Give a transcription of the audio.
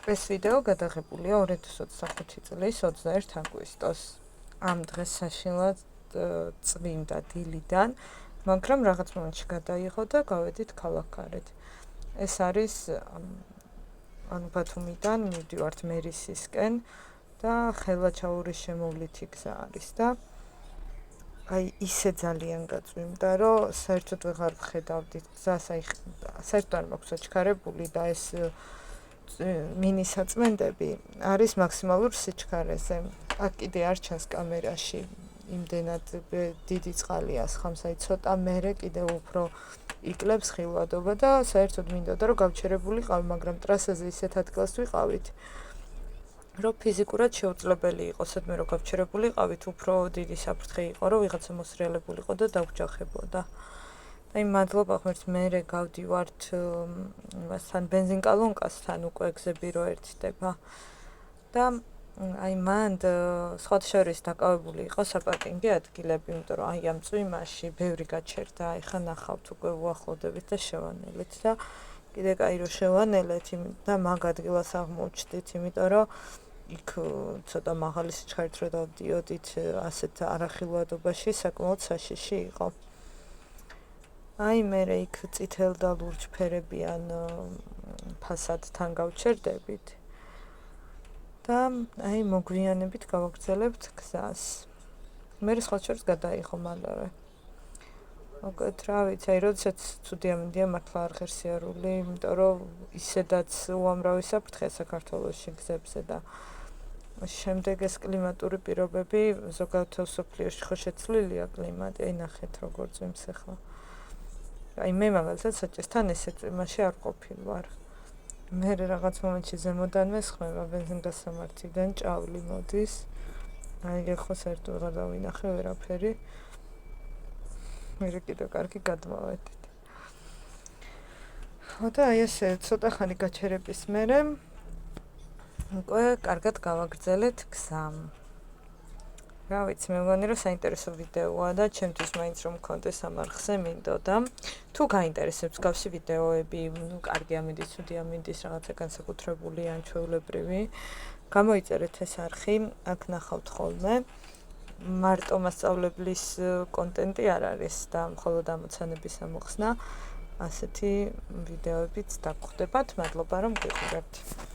ეს ვიდეო გადაღებულია 2025 წლის 21 აგვისტოს. ამ დღეს საშინლად წვიმდა დილიდან, მაგრამ რაღაც მომენტში გადაიღო და გავედით ქალაქგარეთ. ეს არის ბათუმიდან მივდივართ მერისისკენ და ხელაჩაურის შემოვლითი გზა არის და აი ისე ძალიან გაწვიმდა, რომ საერთოდ ვეღარ ვხედავდით გზას, აი საერთოდ არ მაქვს აჩქარებული და ეს მინისაწმენდები არის მაქსიმალურ სიჩქარეზე. აქ კიდე არ ჩანს კამერაში იმდენად დიდი წყალია ხამს, აი ცოტა მერე კიდე უფრო იკლებს ხილვადობა და საერთოდ მინდოდა რომ გავჩერებულიყავი, მაგრამ ტრასაზე ისეთ ადგილას ვიყავით, რომ ფიზიკურად შეუძლებელი იყო სადმე რომ გავჩერებულიყავით, უფრო დიდი საფრთხე იყო, რომ ვიღაცა მოსრიალებულიყო და დაგვჯახებოდა. აი მადლობა ღმერთს, მერე გავდივართ თან ბენზინკალონკასთან უკვე გზები რო ერთდება და აი მანდ სხვათა შორის დაკავებული იყო საპარკინგი ადგილები, იმიტომ რომ აი ამ წვიმაში ბევრი გაჩერდა, აი ხა ნახავთ უკვე უახლოვდებით და შევანელეთ და კიდე კაი რო შევანელეთ და მაგ ადგილას აღმოჩნდით, იმიტომ რომ იქ ცოტა მაღალი სიჩქარით რო დავდიოდით ასეთ არახილვადობაში საკმაოდ საშიში იყო. აი მერე იქ წითელ და ლურჯ ფერებიან ფასადთან გავჩერდებით და აი მოგვიანებით გავაგრძელებთ გზას. მერე სხვა შორის გადაიღო მალევე. მოკეთ რა ვიცი, აი როდესაც ცუდი ამინდია მართლა არ ღირსია რული, იმიტომ რომ ისედაც უამრავი საფრთხეა საქართველოში გზებზე და შემდეგ ეს კლიმატური პირობები ზოგადად სოფლიოში ხო შეცვლილია კლიმატი, აი ნახეთ როგორ წვიმს ახლა. აი მე მაგალითად საჭესთან ესე წვიმაში არ ყოფილვარ. მე რაღაც მომენტში ზემოდანვე ხმება ბენზინგასამართიდან ჭავლი მოდის. აი ახლა საერთოდ რა დავინახე ვერაფერი. მე კიდე კარგი გადმოვედით. ხო და აი ესე ცოტა ხანი გაჩერების მერე უკვე კარგად გავაგრძელეთ გზა. რა ვიცი, მე მგონი რომ საინტერესო ვიდეოა და ჩემთვის მაინც რომ მქონდეს ამ არხზე მინდოდა. თუ გაინტერესებს გავსი ვიდეოები, კარგი ამინდის, ცუდი ამინდის, რაღაცა განსაკუთრებული ან ჩვეულებრივი, გამოიწერეთ ეს არხი, აქ ნახავთ ხოლმე. მარტო მასწავლებლის კონტენტი არ არის და მხოლოდ ამოცანების ამოხსნა, ასეთი ვიდეოებიც დაგხვდებათ. მადლობა რომ გიყურებთ.